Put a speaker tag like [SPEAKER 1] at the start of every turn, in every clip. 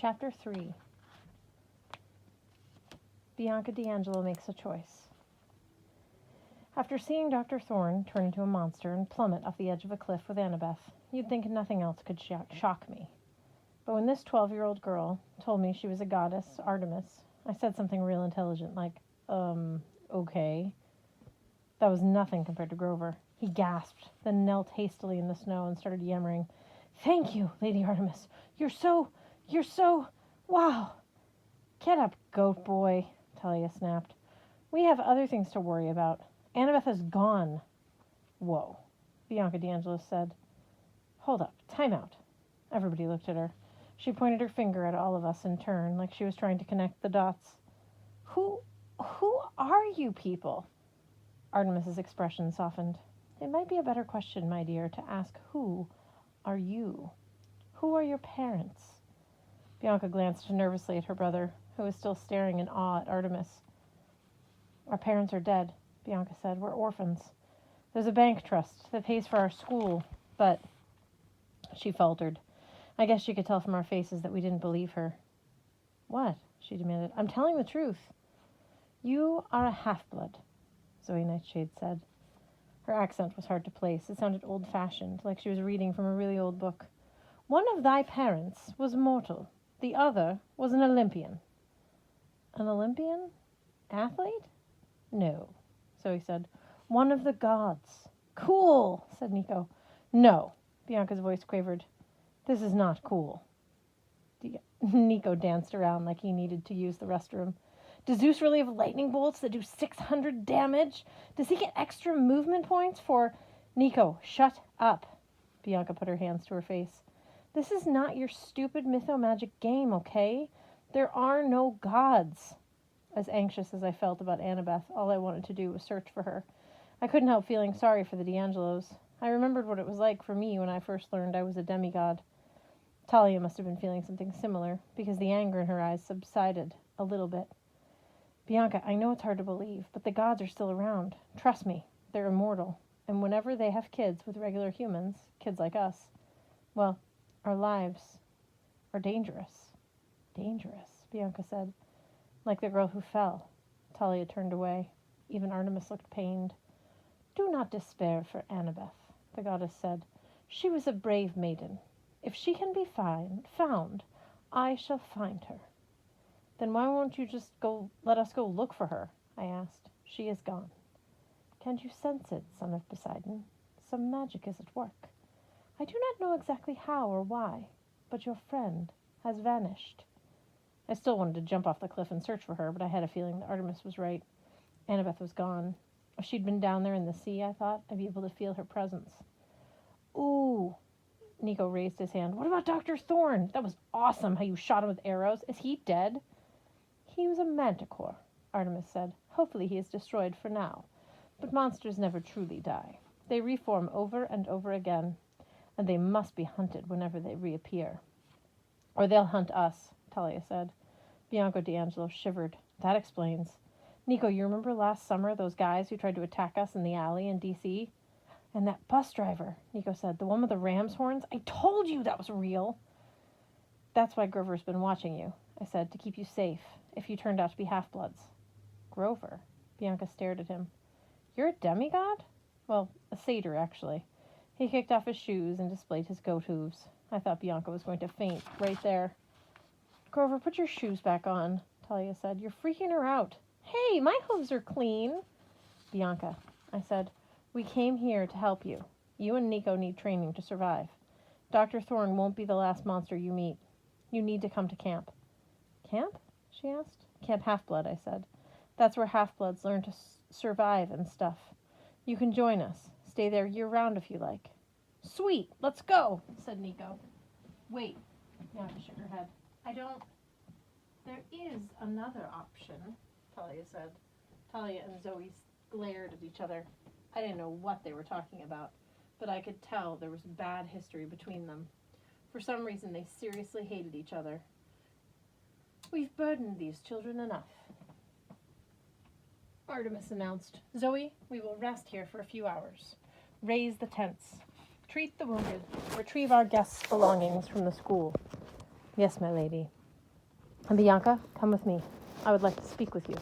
[SPEAKER 1] Chapter 3. Bianca D'Angelo makes a choice. After seeing Dr. Thorne turn into a monster and plummet off the edge of a cliff with Annabeth, you'd think nothing else could shock me. But when this 12-year-old girl told me she was a goddess, Artemis, I said something real intelligent like, okay. That was nothing compared to Grover. He gasped, then knelt hastily in the snow and started yammering, "Thank you, Lady Artemis. You're so, wow." "Get up, goat boy," Talia snapped. "We have other things to worry about. Annabeth is gone." "Whoa," Bianca D'Angelo said. "Hold up, time out." Everybody looked at her. She pointed her finger at all of us in turn, like she was trying to connect the dots. Who are you people?" Artemis's expression softened. "It might be a better question, my dear, to ask who are you? Who are your parents?" Bianca glanced nervously at her brother, who was still staring in awe at Artemis. "Our parents are dead," Bianca said. "We're orphans. There's a bank trust that pays for our school, but..." She faltered. I guess she could tell from our faces that we didn't believe her. "What?" she demanded. "I'm telling the truth." "You are a half-blood," Zoe Nightshade said. Her accent was hard to place. It sounded old-fashioned, like she was reading from a really old book. "One of thy parents was mortal. The other was an Olympian." "An Olympian? Athlete?" "No," Zoe said. "One of the gods." "Cool," said Nico. "No," Bianca's voice quavered. "This is not cool." Nico danced around like he needed to use the restroom. "Does Zeus really have lightning bolts that do 600 damage? Does he get extra movement points for..." "Nico, shut up." Bianca put her hands to her face. "This is not your stupid mythomagic game, okay? There are no gods." As anxious as I felt about Annabeth, all I wanted to do was search for her. I couldn't help feeling sorry for the D'Angelos. I remembered what it was like for me when I first learned I was a demigod. Talia must have been feeling something similar, because the anger in her eyes subsided a little bit. "Bianca, I know it's hard to believe, but the gods are still around. Trust me, they're immortal. And whenever they have kids with regular humans, kids like us, well, our lives are dangerous." "Dangerous," Bianca said. "Like the girl who fell." Talia turned away. Even Artemis looked pained. "Do not despair for Annabeth," the goddess said. "She was a brave maiden. If she can be found, I shall find her." "Then why won't you just let us go look for her?" I asked. "She is gone." "Can't you sense it, son of Poseidon? Some magic is at work. I do not know exactly how or why, but your friend has vanished." I still wanted to jump off the cliff and search for her, but I had a feeling that Artemis was right. Annabeth was gone. If she'd been down there in the sea, I thought, I'd be able to feel her presence. "Ooh," Nico raised his hand. "What about Dr. Thorne? That was awesome how you shot him with arrows. Is he dead?" "He was a manticore," Artemis said. "Hopefully he is destroyed for now. But monsters never truly die. They reform over and over again, and they must be hunted whenever they reappear." "Or they'll hunt us," Talia said. Bianca D'Angelo shivered. "That explains. Nico, you remember last summer those guys who tried to attack us in the alley in D.C.? And that bus driver," Nico said, "the one with the ram's horns? I told you that was real." "That's why Grover's been watching you," I said, "to keep you safe, if you turned out to be half-bloods." "Grover?" Bianca stared at him. "You're a demigod?" "Well, a satyr, actually." He kicked off his shoes and displayed his goat hooves. I thought Bianca was going to faint right there. "Grover, put your shoes back on," Talia said. "You're freaking her out." "Hey, my hooves are clean." "Bianca," I said, "we came here to help you. You and Nico need training to survive. Dr. Thorne won't be the last monster you meet. You need to come to camp." "Camp?" she asked. "Camp Half-Blood," I said. "That's where half-bloods learn to survive and stuff. You can join us. Stay there year-round if you like." "Sweet, let's go," said Nico. "Wait," Bianca shook her head. "There is another option," Talia said. Talia and Zoe glared at each other. I didn't know what they were talking about, but I could tell there was bad history between them. For some reason, they seriously hated each other. "We've burdened these children enough," Artemis announced. "Zoe, we will rest here for a few hours. Raise the tents. Treat the wounded. Retrieve our guests' belongings from the school." "Yes, my lady." And Bianca, come with me. I would like to speak with you.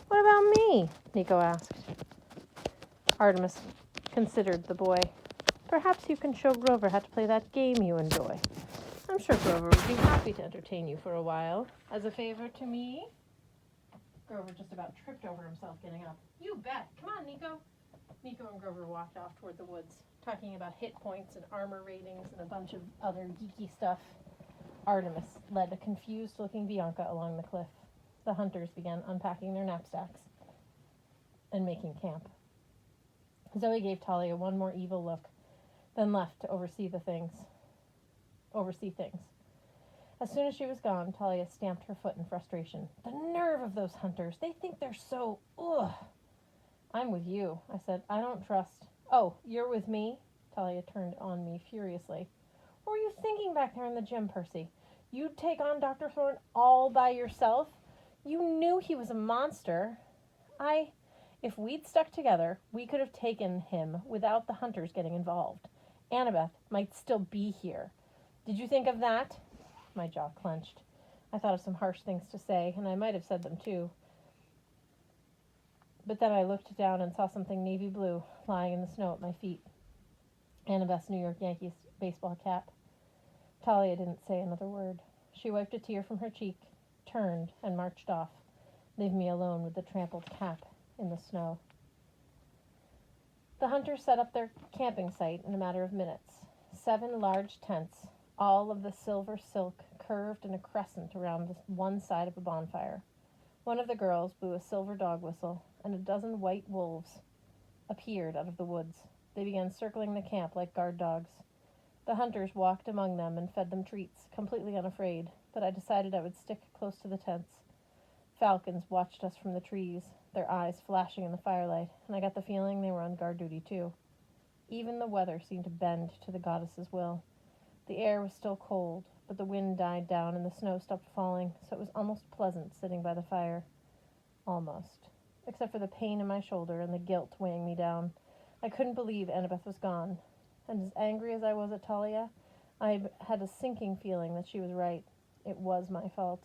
[SPEAKER 1] What about me? Nico asked. Artemis considered the boy. Perhaps you can show Grover how to play that game you enjoy. I'm sure Grover would be happy to entertain you for a while. As a favor to me? Grover just about tripped over himself getting up. You bet. Come on, Nico. Nico and Grover walked off toward the woods, talking about hit points and armor ratings and a bunch of other geeky stuff. Artemis led a confused-looking Bianca along the cliff. The hunters began unpacking their knapsacks and making camp. Zoe gave Talia one more evil look, then left to oversee things. As soon as she was gone, Talia stamped her foot in frustration. The nerve of those hunters! They think they're so... Ugh! I'm with you, I said. I don't trust... Oh, you're with me? Talia turned on me furiously. What were you thinking back there in the gym, Percy? You'd take on Dr. Thorne all by yourself? You knew he was a monster. If we'd stuck together, we could have taken him without the hunters getting involved. Annabeth might still be here. Did you think of that? My jaw clenched. I thought of some harsh things to say, and I might have said them too. But then I looked down and saw something navy blue lying in the snow at my feet. Annabeth's New York Yankees baseball cap. Talia didn't say another word. She wiped a tear from her cheek, turned, and marched off, leaving me alone with the trampled cap in the snow. The hunters set up their camping site in a matter of minutes. 7 large tents, all of the silver silk curved in a crescent around one side of a bonfire. One of the girls blew a silver dog whistle, and a dozen white wolves appeared out of the woods. They began circling the camp like guard dogs. The hunters walked among them and fed them treats, completely unafraid, but I decided I would stick close to the tents. Falcons watched us from the trees, their eyes flashing in the firelight, and I got the feeling they were on guard duty too. Even the weather seemed to bend to the goddess's will. The air was still cold, but the wind died down and the snow stopped falling, so it was almost pleasant sitting by the fire. Almost. Except for the pain in my shoulder and the guilt weighing me down. I couldn't believe Annabeth was gone. And as angry as I was at Talia, I had a sinking feeling that she was right. It was my fault.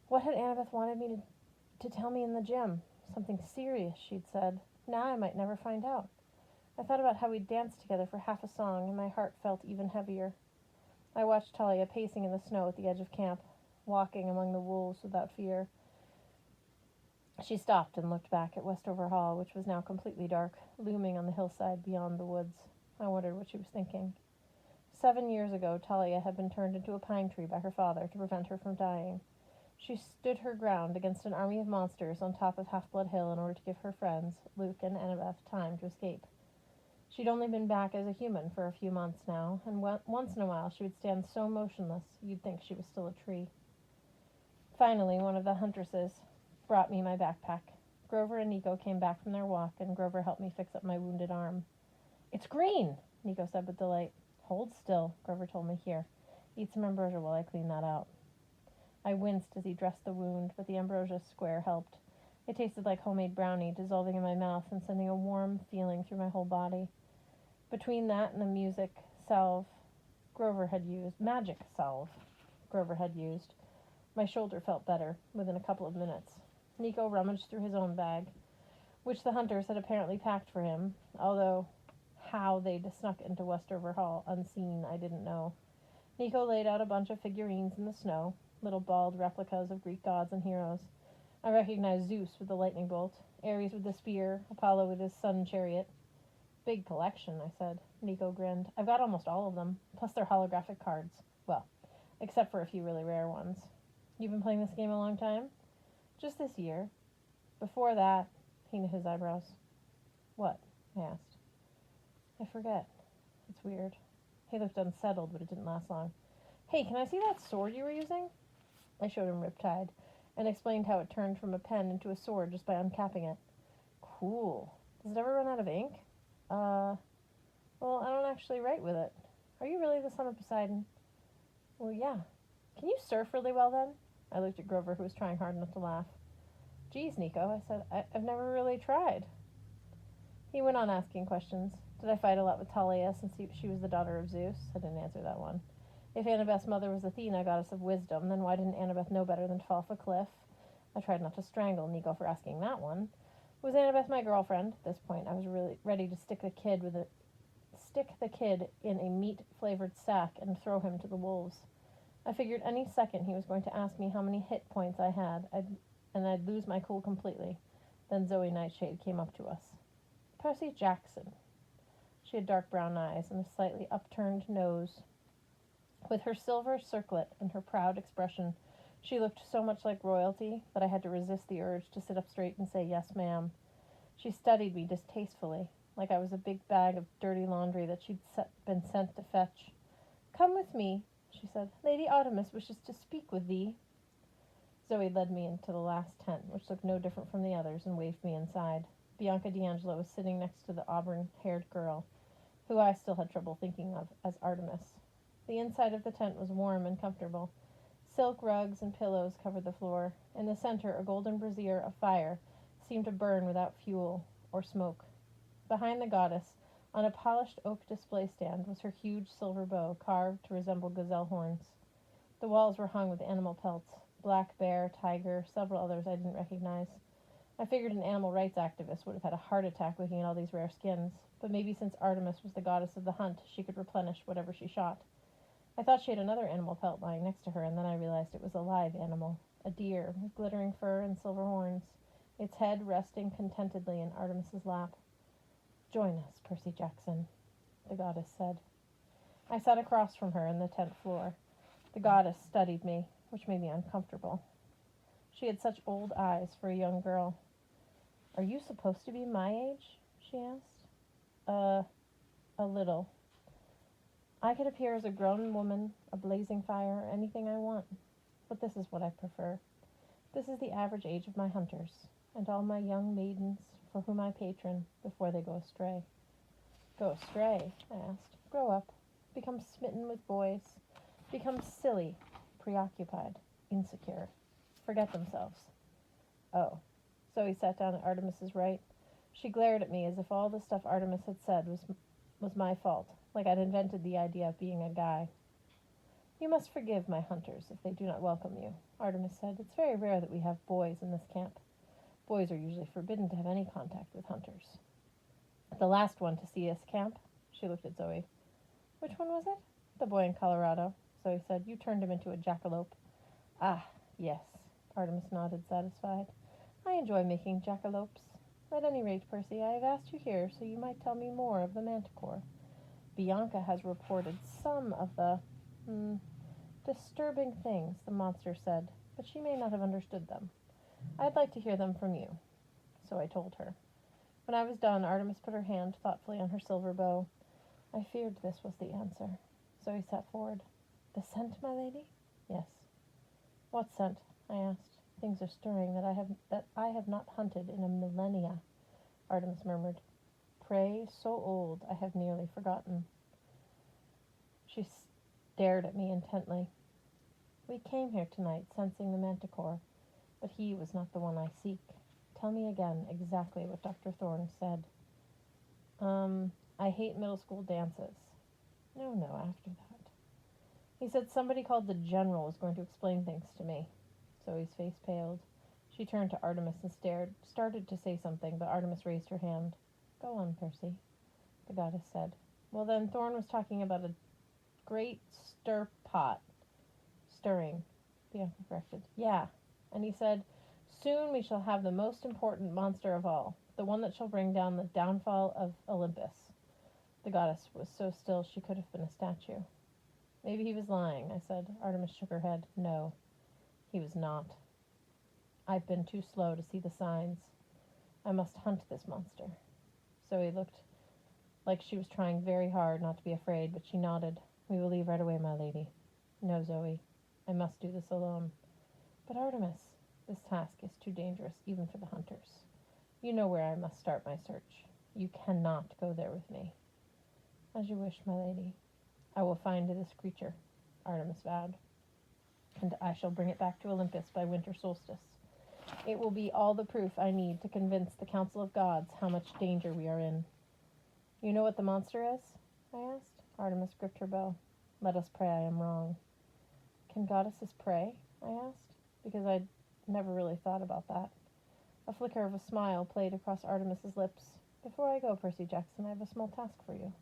[SPEAKER 1] What had Annabeth wanted me to tell me in the gym? Something serious, she'd said. Now I might never find out. I thought about how we'd danced together for half a song, and my heart felt even heavier. I watched Talia pacing in the snow at the edge of camp, walking among the wolves without fear. She stopped and looked back at Westover Hall, which was now completely dark, looming on the hillside beyond the woods. I wondered what she was thinking. 7 years ago, Talia had been turned into a pine tree by her father to prevent her from dying. She stood her ground against an army of monsters on top of Half-Blood Hill in order to give her friends, Luke and Annabeth, time to escape. She'd only been back as a human for a few months now, and once in a while she would stand so motionless you'd think she was still a tree. Finally, one of the huntresses brought me my backpack. Grover and Nico came back from their walk, and Grover helped me fix up my wounded arm. It's green, Nico said with delight. Hold still, Grover told me. Here, eat some ambrosia while I clean that out. I winced as he dressed the wound, but the ambrosia square helped. It tasted like homemade brownie, dissolving in my mouth and sending a warm feeling through my whole body. Between that and the magic salve Grover had used, my shoulder felt better within a couple of minutes. Nico rummaged through his own bag, which the hunters had apparently packed for him, although how they'd snuck into Westover Hall unseen I didn't know. Nico laid out a bunch of figurines in the snow, little bald replicas of Greek gods and heroes. I recognized Zeus with the lightning bolt, Ares with the spear, Apollo with his sun chariot. Big collection, I said. Nico grinned. I've got almost all of them, plus their holographic cards. Well, except for a few really rare ones. You've been playing this game a long time? Just this year. Before that, he knit his eyebrows. What? I asked. I forget. It's weird. He looked unsettled, but it didn't last long. Hey, can I see that sword you were using? I showed him Riptide, and explained how it turned from a pen into a sword just by uncapping it. Cool. Does it ever run out of ink? Well, I don't actually write with it. Are you really the son of Poseidon? Well, yeah. Can you surf really well, then? I looked at Grover, who was trying hard not to laugh. Geez, Nico, I said, I've never really tried. He went on asking questions. Did I fight a lot with Talia since she was the daughter of Zeus? I didn't answer that one. If Annabeth's mother was Athena, goddess of wisdom, then why didn't Annabeth know better than to fall off a cliff? I tried not to strangle Nico for asking that one. Was Annabeth my girlfriend? At this point, I was really ready to stick the kid in a meat-flavored sack and throw him to the wolves. I figured any second he was going to ask me how many hit points I had, and I'd lose my cool completely. Then Zoe Nightshade came up to us. Percy Jackson. She had dark brown eyes and a slightly upturned nose. With her silver circlet and her proud expression, she looked so much like royalty that I had to resist the urge to sit up straight and say, "Yes, ma'am." She studied me distastefully, like I was a big bag of dirty laundry that she'd been sent to fetch. "Come with me," she said. "Lady Artemis wishes to speak with thee." Zoe led me into the last tent, which looked no different from the others, and waved me inside. Bianca D'Angelo was sitting next to the auburn-haired girl, who I still had trouble thinking of as Artemis. The inside of the tent was warm and comfortable. Silk rugs and pillows covered the floor. In the center, a golden brazier of fire seemed to burn without fuel or smoke. Behind the goddess, on a polished oak display stand, was her huge silver bow, carved to resemble gazelle horns. The walls were hung with animal pelts: black bear, tiger, several others I didn't recognize. I figured an animal rights activist would have had a heart attack looking at all these rare skins, but maybe since Artemis was the goddess of the hunt, she could replenish whatever she shot. I thought she had another animal pelt lying next to her, and then I realized it was a live animal, a deer with glittering fur and silver horns, its head resting contentedly in Artemis's lap. "Join us, Percy Jackson," the goddess said. I sat across from her on the tent floor. The goddess studied me, which made me uncomfortable. She had such old eyes for a young girl. "Are you supposed to be my age?" she asked. A little. I could appear as a grown woman, a blazing fire, or anything I want. But this is what I prefer. This is the average age of my hunters, and all my young maidens for whom I patron before they go astray." "Go astray?" I asked. "Grow up, become smitten with boys, become silly, preoccupied, insecure, forget themselves." "Oh." Zoe sat down at Artemis's right. She glared at me as if all the stuff Artemis had said was my fault, like I'd invented the idea of being a guy. "You must forgive my hunters if they do not welcome you," Artemis said. "It's very rare that we have boys in this camp. Boys are usually forbidden to have any contact with hunters." "The last one to see us camp?" She looked at Zoe. "Which one was it?" "The boy in Colorado," Zoe said. "You turned him into a jackalope." "Ah, yes," Artemis nodded, satisfied. "I enjoy making jackalopes. At any rate, Percy, I have asked you here so you might tell me more of the manticore. Bianca has reported some of the, disturbing things the monster said, but she may not have understood them. I'd like to hear them from you." So I told her. When I was done, Artemis put her hand thoughtfully on her silver bow. I feared this was the answer. Zoe sat forward. "The scent, my lady?" "Yes." "What scent?" I asked. "Things are stirring that I have not hunted in a millennia," Artemis murmured. "Prey so old I have nearly forgotten." She stared at me intently. "We came here tonight sensing the manticore, but he was not the one I seek. Tell me again exactly what Dr. Thorne said." I hate middle school dances." No, after that." "He said somebody called the General was going to explain things to me." Zoe's face paled. She turned to Artemis and started to say something, but Artemis raised her hand. "Go on, Percy," the goddess said. "Well, then, Thorne was talking about a great stirring, Bianca corrected. "Yeah, and he said, soon we shall have the most important monster of all, the one that shall bring down the downfall of Olympus." The goddess was so still she could have been a statue. "Maybe he was lying," I said. Artemis shook her head. "No, he was not. I've been too slow to see the signs. I must hunt this monster." Zoe looked like she was trying very hard not to be afraid, but she nodded. "We will leave right away, my lady." "No, Zoe, I must do this alone." "But Artemis, this task is too dangerous even for the hunters. You know where I must start my search. You cannot go there with me." "As you wish, my lady. I will find this creature," Artemis vowed, "and I shall bring it back to Olympus by winter solstice. It will be all the proof I need to convince the Council of Gods how much danger we are in." "You know what the monster is?" I asked. Artemis gripped her bow. Let us pray I am wrong. Can goddesses pray? I asked, because I'd never really thought about that. A flicker of a smile played across Artemis's lips. Before I go, Percy Jackson, I have a small task for you.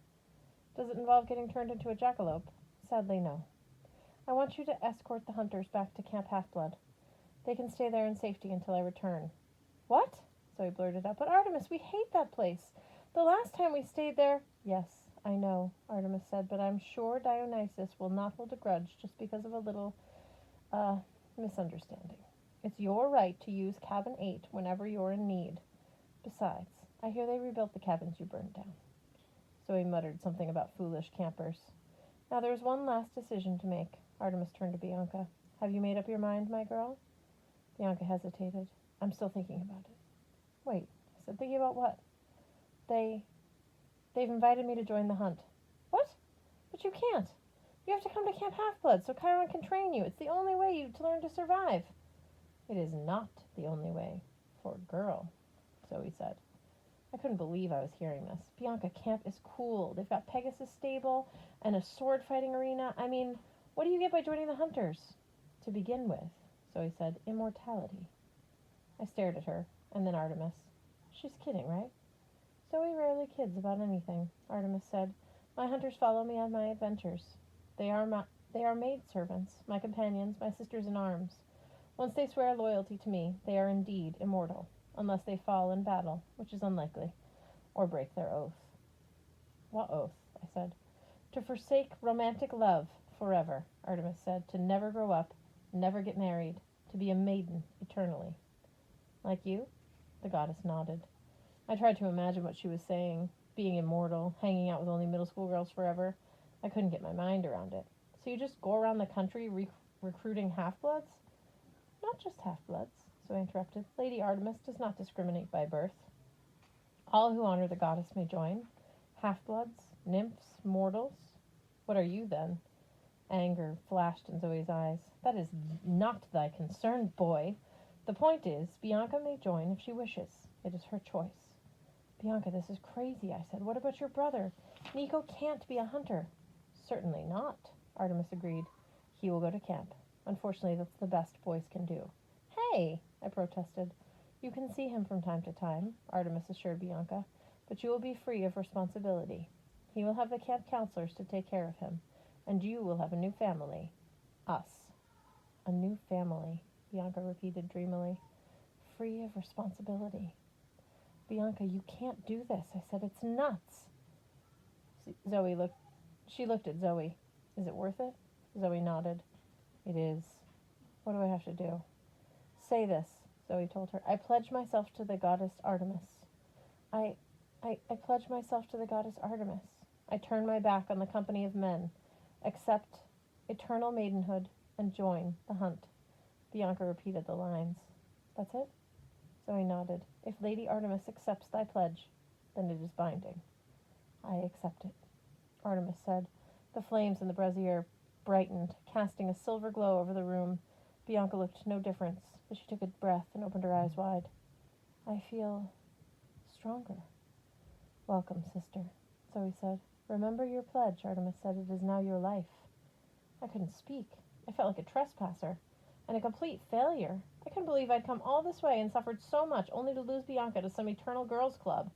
[SPEAKER 1] Does it involve getting turned into a jackalope? Sadly, no. I want you to escort the hunters back to Camp Half-Blood. They can stay there in safety until I return. What? Zoe blurted out. But Artemis, we hate that place. The last time we stayed there... Yes, I know, Artemis said, but I'm sure Dionysus will not hold a grudge just because of a little, misunderstanding. It's your right to use Cabin 8 whenever you're in need. Besides, I hear they rebuilt the cabins you burned down. Zoe muttered something about foolish campers. Now there's one last decision to make. Artemis turned to Bianca. Have you made up your mind, my girl? Bianca hesitated. I'm still thinking about it. Wait, I said, thinking about what? They've invited me to join the hunt. What? But you can't. You have to come to Camp Half-Blood so Chiron can train you. It's the only way to learn to survive. It is not the only way for a girl, Zoe said. I couldn't believe I was hearing this. Bianca, camp is cool. They've got Pegasus stable and a sword-fighting arena. I mean, what do you get by joining the hunters? To begin with, Zoe said, immortality. I stared at her, and then Artemis. She's kidding, right? Zoe rarely kids about anything, Artemis said. My hunters follow me on my adventures. They are maidservants, my companions, my sisters in arms. Once they swear loyalty to me, they are indeed immortal, unless they fall in battle, which is unlikely, or break their oath. What oath? I said. To forsake romantic love forever, Artemis said, to never grow up, never get married, to be a maiden eternally. Like you? The goddess nodded. I tried to imagine what she was saying, being immortal, hanging out with only middle school girls forever. I couldn't get my mind around it. So you just go around the country recruiting half-bloods? Not just half-bloods, so I interrupted. Lady Artemis does not discriminate by birth. All who honor the goddess may join. Half-bloods, nymphs, mortals. What are you, then? Anger flashed in Zoe's eyes. That is not thy concern, boy. The point is, Bianca may join if she wishes. It is her choice. Bianca, this is crazy, I said. What about your brother? Nico can't be a hunter. Certainly not, Artemis agreed. He will go to camp. Unfortunately, that's the best boys can do. Hey, I protested. You can see him from time to time, Artemis assured Bianca, but you will be free of responsibility. He will have the camp counselors to take care of him, and you will have a new family. Us. A new family, Bianca repeated dreamily. Free of responsibility. Bianca, you can't do this, I said. It's nuts. She looked at Zoe. Is it worth it? Zoe nodded. It is. What do I have to do? Say this, Zoe told her. I pledge myself to the goddess Artemis. I pledge myself to the goddess Artemis. I turn my back on the company of men, accept eternal maidenhood, and join the hunt. Bianca repeated the lines. That's it? Zoe nodded. If Lady Artemis accepts thy pledge, then it is binding. I accept it, Artemis said. The flames in the brazier brightened, casting a silver glow over the room. Bianca looked no difference, but she took a breath and opened her eyes wide. I feel stronger. Welcome, sister, Zoe said. Remember your pledge, Artemis said. It is now your life. I couldn't speak. I felt like a trespasser and a complete failure. I couldn't believe I'd come all this way and suffered so much only to lose Bianca to some eternal girls' club.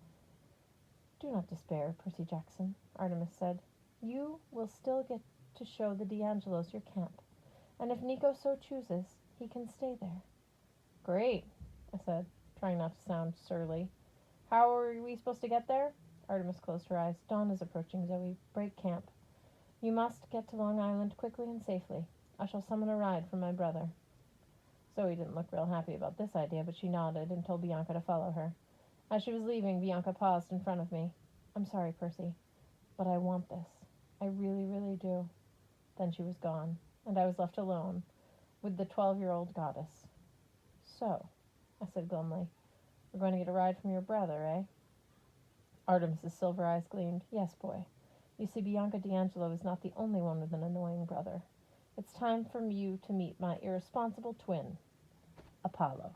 [SPEAKER 1] Do not despair, Percy Jackson, Artemis said. You will still get to show the D'Angelos your camp, and if Nico so chooses, he can stay there. Great, I said, trying not to sound surly. How are we supposed to get there? Artemis closed her eyes. Dawn is approaching, Zoe. Break camp. You must get to Long Island quickly and safely. I shall summon a ride from my brother. Zoe didn't look real happy about this idea, but she nodded and told Bianca to follow her. As she was leaving, Bianca paused in front of me. I'm sorry, Percy, but I want this. I really, really do. Then she was gone, and I was left alone with the 12-year-old goddess. So, I said glumly, we're going to get a ride from your brother, eh? Artemis's silver eyes gleamed. Yes, boy. You see, Bianca D'Angelo is not the only one with an annoying brother. It's time for you to meet my irresponsible twin, Apollo.